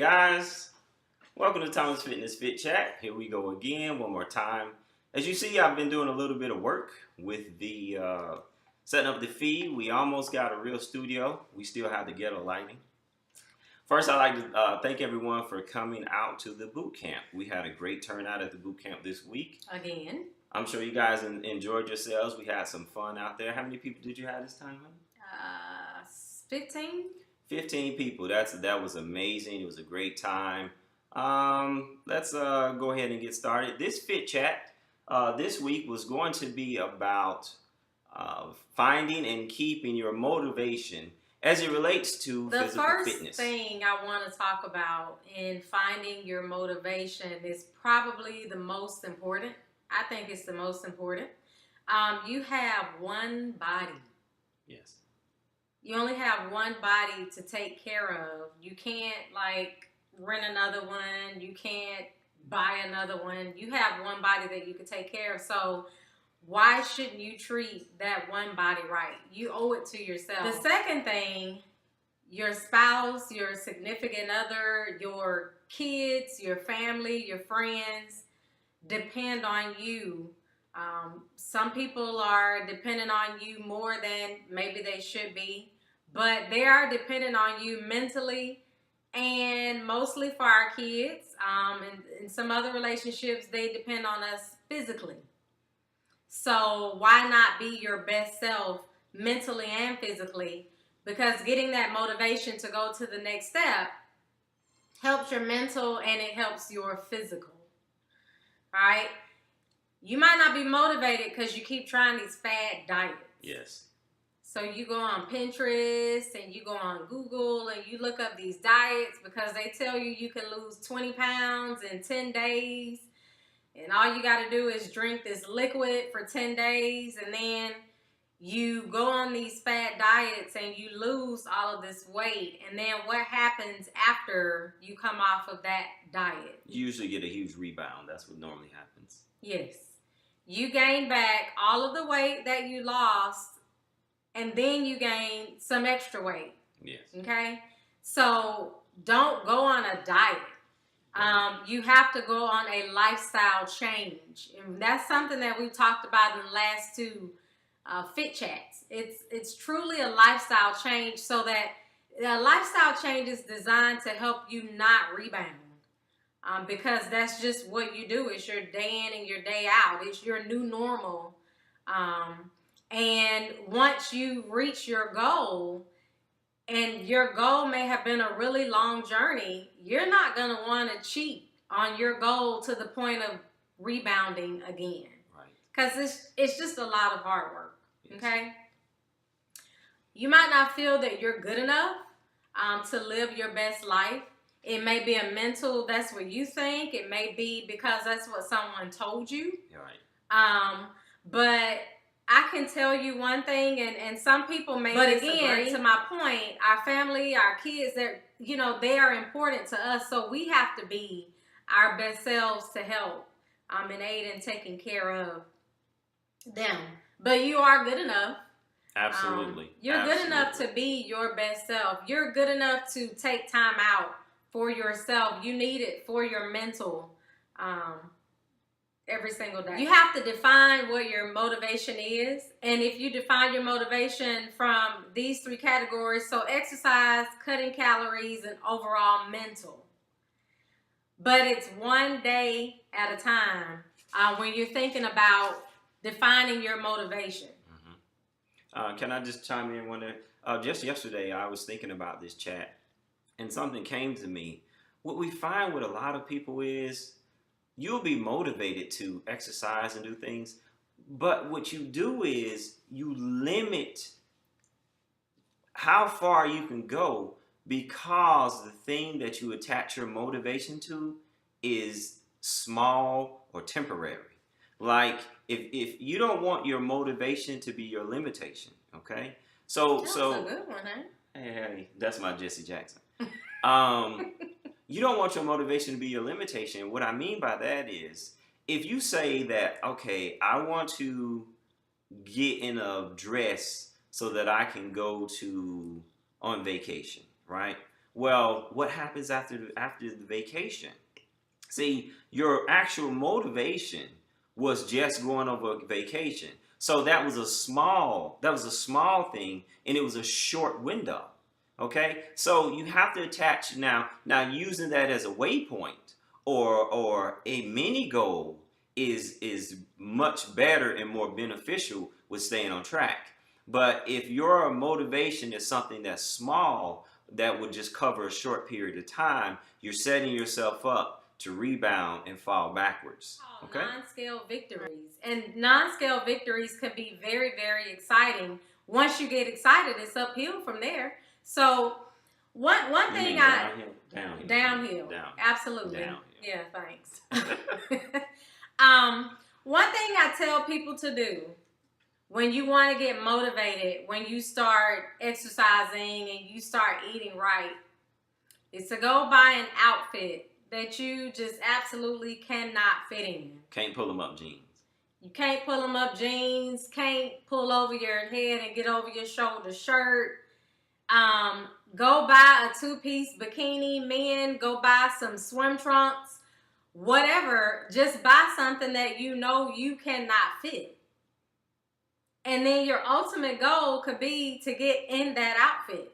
guys, welcome to Thomas Fitness Fit Chat. Here we go again, one more time. As you see, I've been doing a little bit of work with the setting up the feed. We almost got a real studio. We still have the ghetto lighting. First, I'd like to thank everyone for coming out to the boot camp. We had a great turnout at the boot camp this week. Again. I'm sure you guys enjoyed yourselves. We had some fun out there. How many people did you have this time, honey? 15. 15 people. That was amazing. It was a great time. Let's go ahead and get started. This Fit Chat this week was going to be about finding and keeping your motivation as it relates to physical fitness. The first thing I want to talk about in finding your motivation is probably the most important. I think it's the most important. You have one body. Yes. You only have one body to take care of. You can't rent another one. You can't buy another one. You have one body that you can take care of. So why shouldn't you treat that one body right? You owe it to yourself. The second thing, your spouse, your significant other, your kids, your family, your friends depend on you. Some people are dependent on you more than maybe they should be, but they are dependent on you mentally and mostly for our kids. And in some other relationships, they depend on us physically. So why not be your best self mentally and physically? Because getting that motivation to go to the next step helps your mental and it helps your physical. Right? You might not be motivated because you keep trying these fad diets. Yes. So you go on Pinterest and you go on Google and you look up these diets because they tell you can lose 20 pounds in 10 days. And all you got to do is drink this liquid for 10 days. And then you go on these fad diets and you lose all of this weight. And then what happens after you come off of that diet? You usually get a huge rebound. That's what normally happens. Yes. You gain back all of the weight that you lost, and then you gain some extra weight. Yes. Okay? So don't go on a diet. You have to go on a lifestyle change. And that's something that we've talked about in the last two Fit Chats. It's truly a lifestyle change, so that a lifestyle change is designed to help you not rebound. Because that's just what you do. It's your day in and your day out. It's your new normal. And once you reach your goal, and your goal may have been a really long journey, you're not going to want to cheat on your goal to the point of rebounding again. Right. Because it's just a lot of hard work. Yes. Okay? You might not feel that you're good enough to live your best life. It may be a mental, that's what you think. It may be because that's what someone told you. You're right. But I can tell you one thing, and some people may disagree. But again, to my point, our family, our kids, they are important to us. So we have to be our best selves to help and aid in taking care of them. But you are good enough. Absolutely. You're good enough to be your best self. You're good enough to take time out for yourself. You need it for your mental every single day. You have to define what your motivation is. And if you define your motivation from these three categories, so exercise, cutting calories, and overall mental. But it's one day at a time when you're thinking about defining your motivation. Mm-hmm. Can I just chime in one there? Just yesterday, I was thinking about this chat, and something came to me. What we find with a lot of people is you'll be motivated to exercise and do things, but what you do is you limit how far you can go because the thing that you attach your motivation to is small or temporary. Like if you don't want your motivation to be your limitation, okay? So That's a good one, huh? Hey, that's my Jesse Jackson. You don't want your motivation to be your limitation. What I mean by that is, if you say that, okay, I want to get in a dress so that I can go on vacation, right? Well, what happens after the vacation? See, your actual motivation was just going over a vacation. So that was a small thing, and it was a short window. Okay? So you have to attach now using that as a waypoint or a mini goal is much better and more beneficial with staying on track. But if your motivation is something that's small that would just cover a short period of time, you're setting yourself up to rebound and fall backwards. Okay? Non-scale victories. And non-scale victories can be very, very exciting. Once you get excited, it's uphill from there. So one You thing mean I downhill. absolutely. Downhill. Yeah, thanks. One thing I tell people to do when you want to get motivated, when you start exercising and you start eating right, is to go buy an outfit that you just absolutely cannot fit in. Can't pull them up jeans. You can't pull them up jeans, can't pull over your head and get over your shoulder shirt. Go buy a two-piece bikini. Men, go buy some swim trunks. Whatever, just buy something that you know you cannot fit. And then your ultimate goal could be to get in that outfit.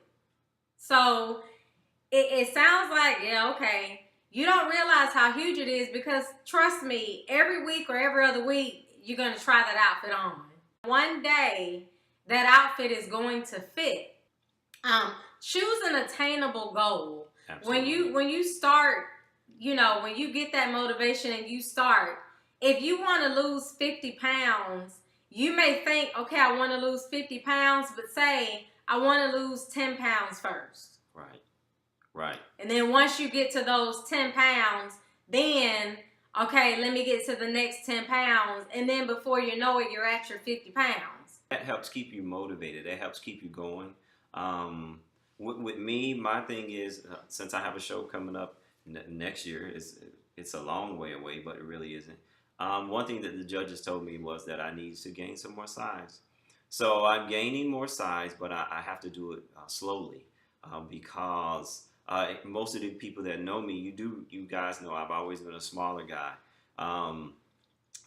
So it sounds like, yeah, okay. You don't realize how huge it is because trust me, every week or every other week, you're going to try that outfit on. One day, that outfit is going to fit. Choose an attainable goal. Absolutely. When you start, when you get that motivation and you start, if you want to lose 50 pounds, you may think, okay, I want to lose 50 pounds, but say, I want to lose 10 pounds first. Right. And then once you get to those 10 pounds, then, okay, let me get to the next 10 pounds. And then before you know it, you're at your 50 pounds. That helps keep you motivated. That helps keep you going. With me, my thing is, since I have a show coming up next year, it's a long way away, but it really isn't. One thing that the judges told me was that I need to gain some more size. So I'm gaining more size, but I have to do it slowly because most of the people that know me, you guys know I've always been a smaller guy.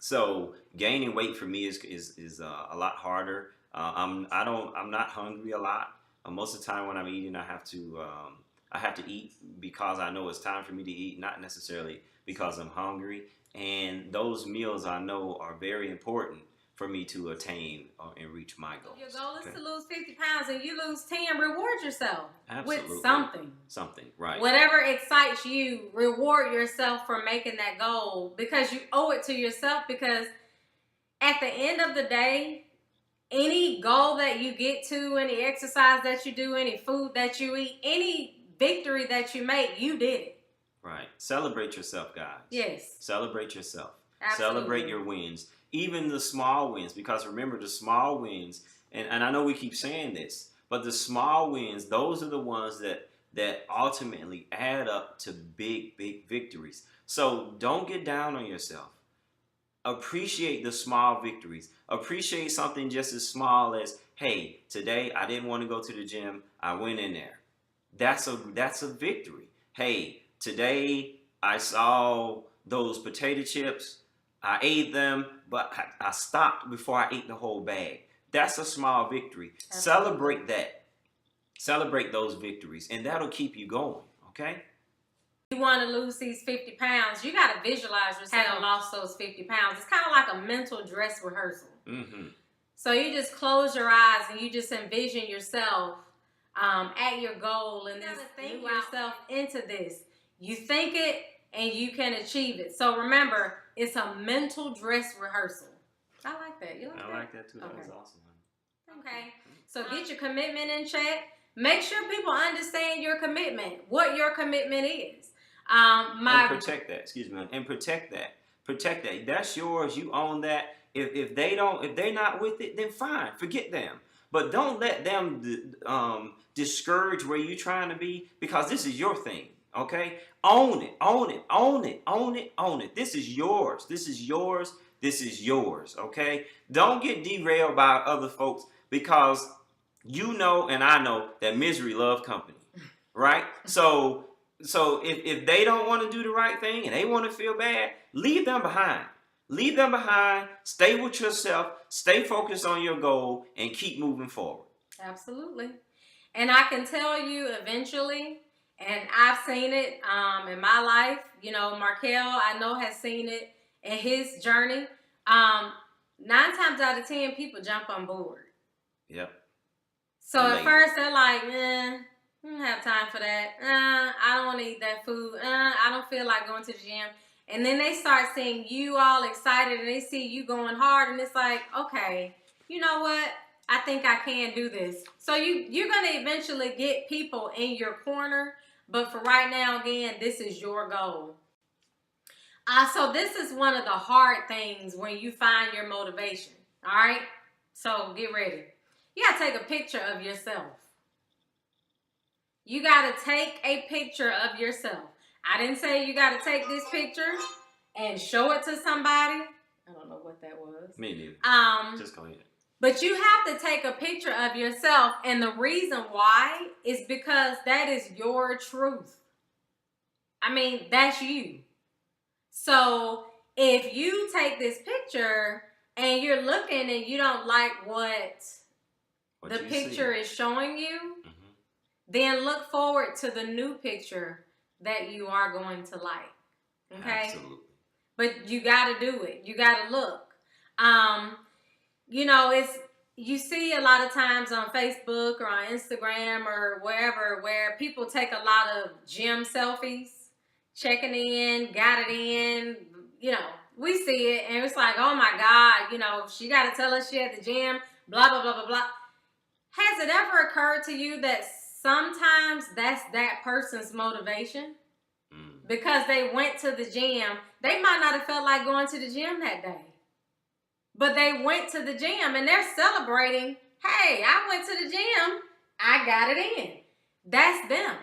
So gaining weight for me is a lot harder. I'm not hungry a lot. Most of the time when I'm eating, I have to eat because I know it's time for me to eat, not necessarily because I'm hungry. And those meals I know are very important for me to attain and reach my goals. If your goal is to lose 50 pounds and you lose 10, reward yourself Absolutely. with something. Something, right. Whatever excites you, reward yourself for making that goal because you owe it to yourself, because at the end of the day, any goal that you get to, any exercise that you do, any food that you eat, any victory that you make, you did it. Right. Celebrate yourself, guys. Yes. Celebrate yourself. Absolutely. Celebrate your wins. Even the small wins, because remember the small wins, and I know we keep saying this, but the small wins, those are the ones that ultimately add up to big, big victories. So don't get down on yourself. Appreciate the small victories. Appreciate something just as small as, hey, today I didn't want to go to the gym. I went in there. That's a victory. Hey, today I saw those potato chips. I ate them, but I stopped before I ate the whole bag. That's a small victory. Absolutely. Celebrate that. Celebrate those victories, and that'll keep you going, okay? You want to lose these 50 pounds, you got to visualize yourself having lost those 50 pounds. It's kind of like a mental dress rehearsal. Mm-hmm. So you just close your eyes and you just envision yourself at your goal and then think yourself into this. You think it and you can achieve it. So remember, it's a mental dress rehearsal. I like that. You like that? I like that too. That Okay. was awesome. Okay. So get your commitment in check. Make sure people understand your commitment, what your commitment is. And protect that. Excuse me. And protect that. Protect that. That's yours. You own that. If they're not with it, then fine. Forget them. But don't let them discourage where you're trying to be, because this is your thing. Okay? Own it. Own it. Own it. Own it. Own it. This is yours. This is yours. This is yours. Okay? Don't get derailed by other folks, because you know and I know that misery loves company. right? So if they don't want to do the right thing and they want to feel bad, leave them behind. Leave them behind. Stay with yourself. Stay focused on your goal and keep moving forward. Absolutely. And I can tell you eventually, and I've seen it in my life, you know, Markell, I know, has seen it in his journey. 9 times out of 10, people jump on board. Yep. So at first they're like, I don't have time for that. I don't want to eat that food. I don't feel like going to the gym. And then they start seeing you all excited and they see you going hard and it's like, okay, you know what? I think I can do this. So you're going to eventually get people in your corner. But for right now, again, this is your goal. So this is one of the hard things when you find your motivation. All right? So get ready. You got to take a picture of yourself. You got to take a picture of yourself. I didn't say you got to take this picture and show it to somebody. I don't know what that was. Me neither. Just go ahead. But you have to take a picture of yourself. And the reason why is because that is your truth. I mean, that's you. So if you take this picture and you're looking and you don't like what the picture is showing you, then look forward to the new picture that you are going to like. Okay? Absolutely. But you got to do it. You got to look. You know, you see a lot of times on Facebook or on Instagram or wherever where people take a lot of gym selfies, checking in, got it in, you know, we see it and it's like, oh my God, you know, she got to tell us she at the gym, blah, blah, blah, blah, blah. Has it ever occurred to you that sometimes that's that person's motivation? Because they went to the gym. They might not have felt like going to the gym that day. But they went to the gym and they're celebrating, hey, I went to the gym. I got it in. That's them.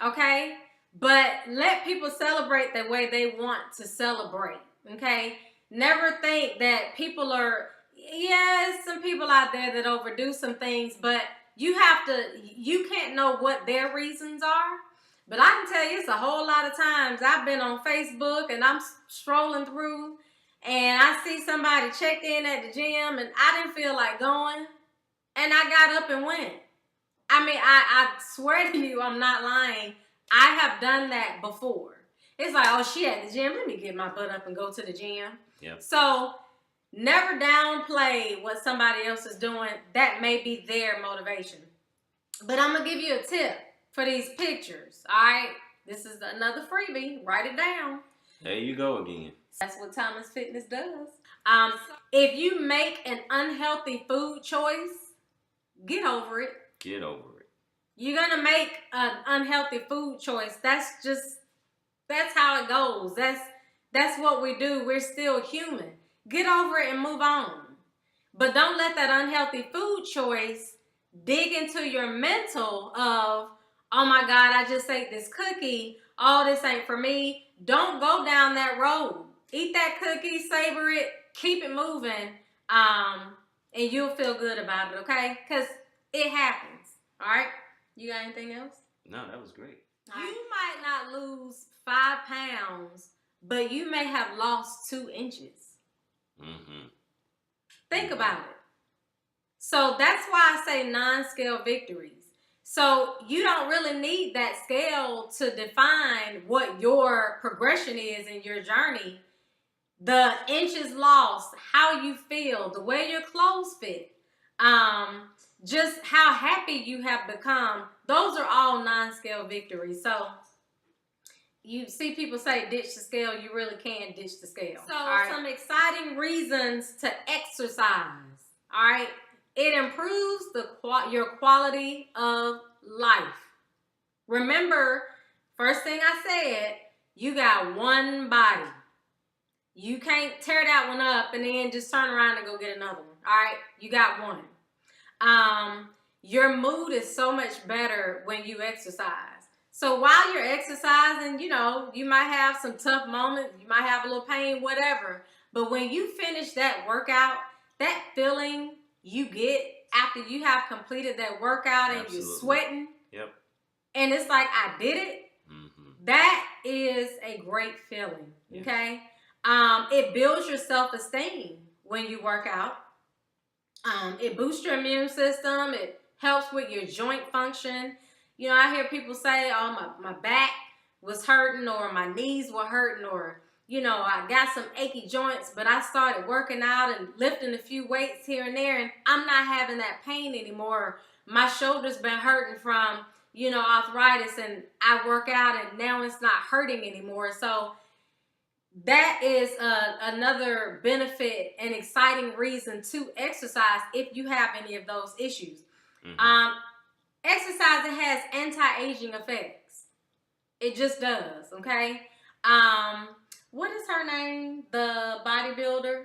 Okay? But let people celebrate the way they want to celebrate. Okay? Never think that people are, yes, some people out there that overdo some things, but you can't know what their reasons are. But I can tell you it's a whole lot of times I've been on Facebook and I'm strolling through and I see somebody check in at the gym and I didn't feel like going and I got up and went. I mean, I swear to you, I'm not lying. I have done that before. It's like, oh, she at the gym. Let me get my butt up and go to the gym. Yep. So never downplay what somebody else is doing. That may be their motivation. But I'm going to give you a tip for these pictures. All right? This is another freebie. Write it down. There you go again. That's what Thomas Fitness does. If you make an unhealthy food choice, get over it. Get over it. You're going to make an unhealthy food choice. That's how it goes. That's what we do. We're still human. Get over it and move on. But don't let that unhealthy food choice dig into your mental of, oh my God, I just ate this cookie. Oh, this ain't for me. Don't go down that road. Eat that cookie, savor it, keep it moving, and you'll feel good about it, okay? Because it happens, all right? You got anything else? No, that was great. You might not lose 5 pounds, but you may have lost 2 inches. Think about it. So that's why I say non-scale victories. So you don't really need that scale to define what your progression is in your journey. The inches lost, how you feel, the way your clothes fit, just how happy you have become. Those are all non-scale victories. So you see people say ditch the scale, you really can ditch the scale. So some exciting reasons to exercise, all right? It improves your quality of life. Remember, first thing I said, you got one body. You can't tear that one up and then just turn around and go get another one, all right? You got one. Your mood is so much better when you exercise. So while you're exercising, you know, you might have some tough moments. You might have a little pain, whatever. But when you finish that workout, that feeling you get after you have completed that workout and you're sweating. Yep. and it's like I did it. That is a great feeling. Okay. It builds your self-esteem when you work out. It boosts your immune system. It helps with your joint function. You know, I hear people say, oh, my back was hurting, or my knees were hurting, or, you know, I got some achy joints, but I started working out and lifting a few weights here and there, and I'm not having that pain anymore. My shoulder's been hurting from, you know, arthritis, and I work out and now it's not hurting anymore. So that is another benefit and exciting reason to exercise if you have any of those issues. Exercising has anti-aging effects. It just does, okay? What is her name? The bodybuilder?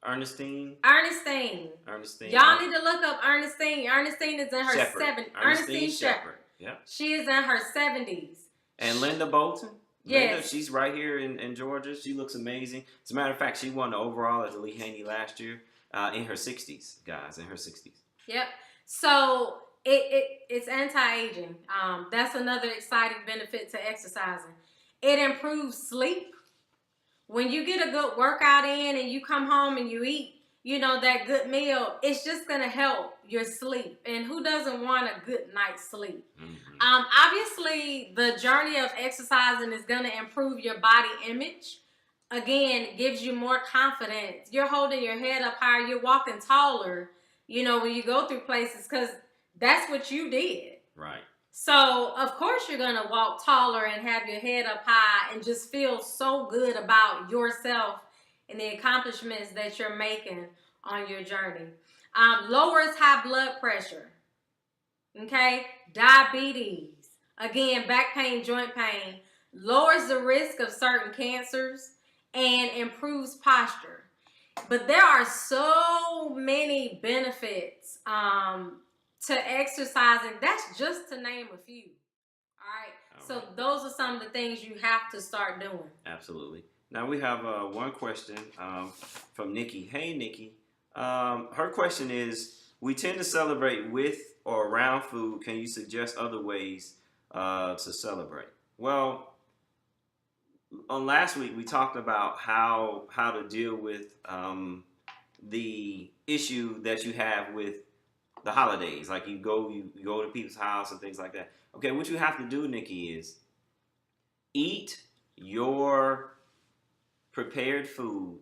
Ernestine. Y'all need to look up Ernestine. Ernestine is in her 70s. Ernestine Shepherd. Yeah. She is in her 70s. And Linda Bolton. Yes. Linda, she's right here in Georgia. She looks amazing. As a matter of fact, she won the overall at the Lee Haney last year in her 60s, guys, in her 60s. Yep. So it's anti-aging. That's another exciting benefit to exercising. It improves sleep. When you get a good workout in and you come home and you eat, you know, that good meal, it's just going to help your sleep. And who doesn't want a good night's sleep? Obviously, the journey of exercising is going to improve your body image. Again, it gives you more confidence. You're holding your head up higher. You're walking taller, you know, when you go through places, because that's what you did. Right. So, of course, you're going to walk taller and have your head up high and just feel so good about yourself and the accomplishments that you're making on your journey. Lowers high blood pressure. Okay? Diabetes. Again, back pain, joint pain. Lowers the risk of certain cancers and improves posture. But there are so many benefits to exercising. That's just to name a few. All right. So those are some of the things you have to start doing. Absolutely. Now we have one question from Nikki. Hey, Nikki. Her question is, we tend to celebrate with or around food. Can you suggest other ways to celebrate? Well, on last week, we talked about how to deal with the issue that you have with the holidays. Like you go to people's house and things like that. Okay, what you have to do, Nikki, is eat your prepared food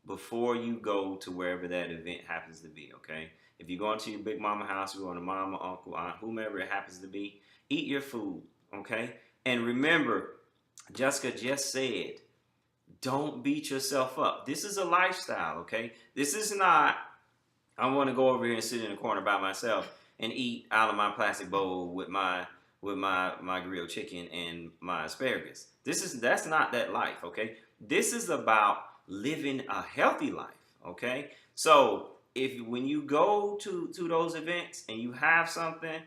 before you go to wherever that event happens to be, okay? If you go into your big mama house, you're going to mama, uncle, aunt, whomever it happens to be, eat your food, okay? And remember, Jessica just said, don't beat yourself up. This is a lifestyle, okay? This is not, I want to go over here and sit in a corner by myself and eat out of my plastic bowl with my grilled chicken and my asparagus. That's not that life, okay? This is about living a healthy life, okay? So when you go to those events and you have something,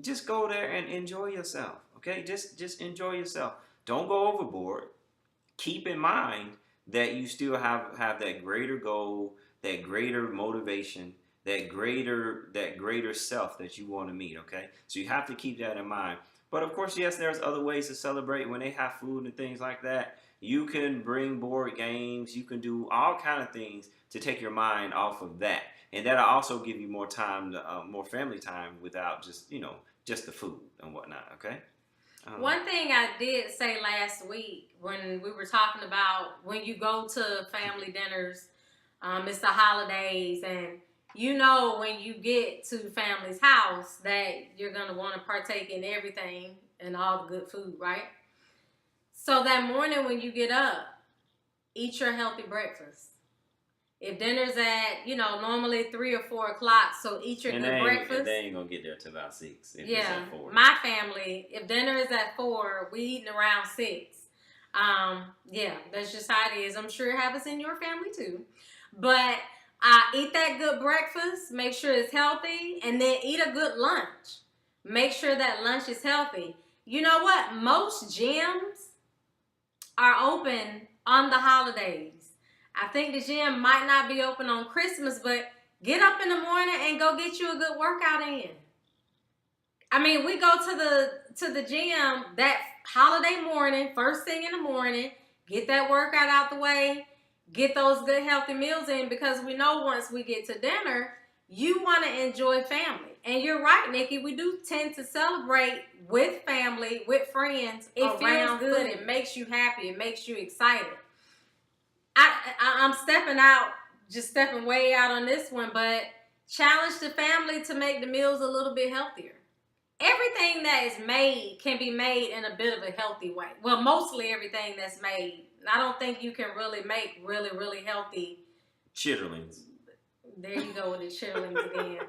just go there and enjoy yourself, okay? Just enjoy yourself. Don't go overboard. Keep in mind that you still have that greater goal, that greater motivation, that greater self that you want to meet, okay? So you have to keep that in mind. But of course, yes, there's other ways to celebrate when they have food and things like that. You can bring board games. You can do all kind of things to take your mind off of that. And that'll also give you more time, more family time without just the food and whatnot, okay? One thing I did say last week when we were talking about when you go to family dinners, it's the holidays, and you know when you get to family's house that you're going to want to partake in everything and all the good food, right? So that morning when you get up, eat your healthy breakfast. If dinner's at, normally 3 or 4 o'clock, so eat your good breakfast. They ain't going to get there till about 6. Yeah, my family, if dinner is at 4, we eating around 6. Yeah, that's just how it is. I'm sure it happens in your family too. But eat that good breakfast, make sure it's healthy, and then eat a good lunch. Make sure that lunch is healthy. You know what? Most gyms are open on the holidays. I think the gym might not be open on Christmas, but get up in the morning and go get you a good workout in. I mean, we go to the gym that holiday morning, first thing in the morning, get that workout out the way, get those good healthy meals in, because we know once we get to dinner, you want to enjoy family. And you're right, Nikki, we do tend to celebrate with family, with friends. It feels good. It makes you happy. It makes you excited. I'm stepping way out on this one, but challenge the family to make the meals a little bit healthier. Everything that is made can be made in a bit of a healthy way. Well, mostly everything that's made. I don't think you can really make really, really healthy chitterlings. There you go with the chitterlings again.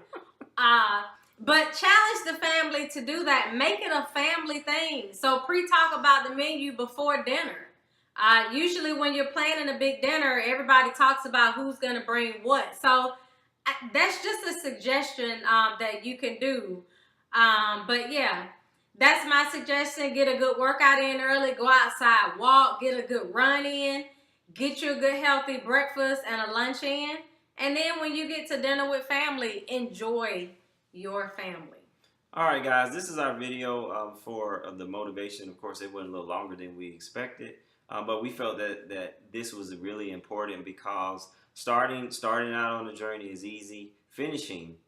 But challenge the family to do that. Make it a family thing. So pre-talk about the menu before dinner. Usually when you're planning a big dinner, everybody talks about who's going to bring what. So that's just a suggestion that you can do. But yeah, that's my suggestion. Get a good workout in early. Go outside, walk, get a good run in. Get you a good healthy breakfast and a lunch in. And then when you get to dinner with family, enjoy your family. All right, guys, this is our video for the motivation. Of course, it went a little longer than we expected, but we felt that this was really important, because starting out on the journey is easy. Finishing.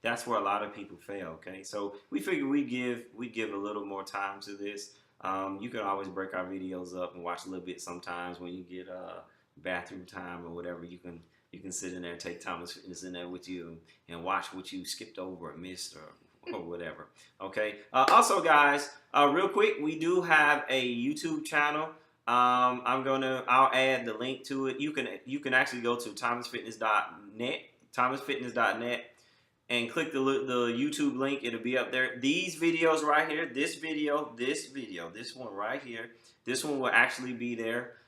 That's where a lot of people fail. Okay, so we figured we give a little more time to this. You can always break our videos up and watch a little bit sometimes when you get bathroom time or whatever. You can sit in there and take Thomas Fitness in there with you and watch what you skipped over or missed or whatever. Okay. Also, guys, real quick, we do have a YouTube channel. I'll add the link to it. You can actually go to thomasfitness.net and click the YouTube link. It'll be up there. These videos right here, this one right here, this one will actually be there.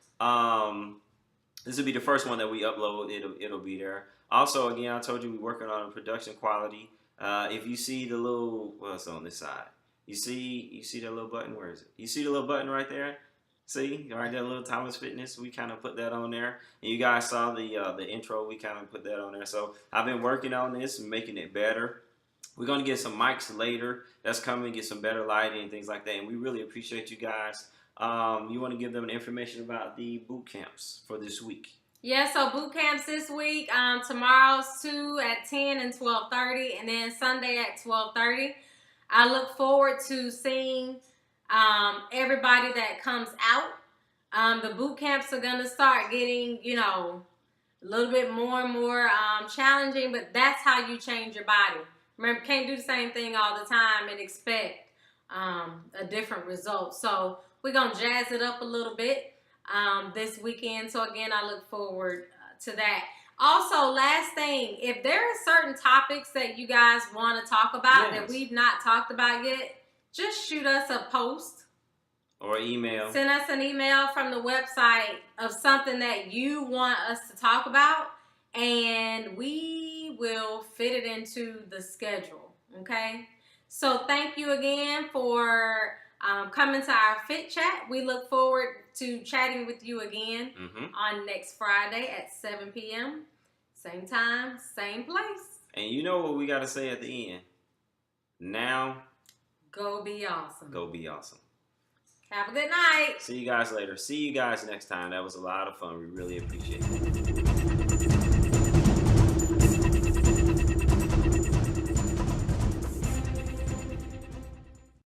This will be the first one that we upload. It'll be there. Also, again, I told you we're working on production quality. If you see the little, what's on this side? You see that little button? Where is it? You see the little button right there? See, right there, little Thomas Fitness. We kind of put that on there. And you guys saw the intro. We kind of put that on there. So I've been working on this and making it better. We're going to get some mics later. That's coming. Get some better lighting and things like that. And we really appreciate you guys. You want to give them information about the boot camps for this week? Yeah, so boot camps this week. Tomorrow's 2 at 10 and 12:30, and then Sunday at 12:30. I look forward to seeing everybody that comes out. The boot camps are going to start getting, a little bit more and more challenging, but that's how you change your body. Remember, can't do the same thing all the time and expect a different result. So we're going to jazz it up a little bit this weekend. So again, I look forward to that. Also, last thing, if there are certain topics that you guys want to talk about that we've not talked about yet, just shoot us a post. Or email. Send us an email from the website of something that you want us to talk about, and we will fit it into the schedule, okay? So thank you again for coming to our Fit Chat. We look forward to chatting with you again on next Friday at 7 p.m. Same time, same place. And you know what we got to say at the end? Now, go be awesome. Go be awesome. Have a good night. See you guys later. See you guys next time. That was a lot of fun. We really appreciate it.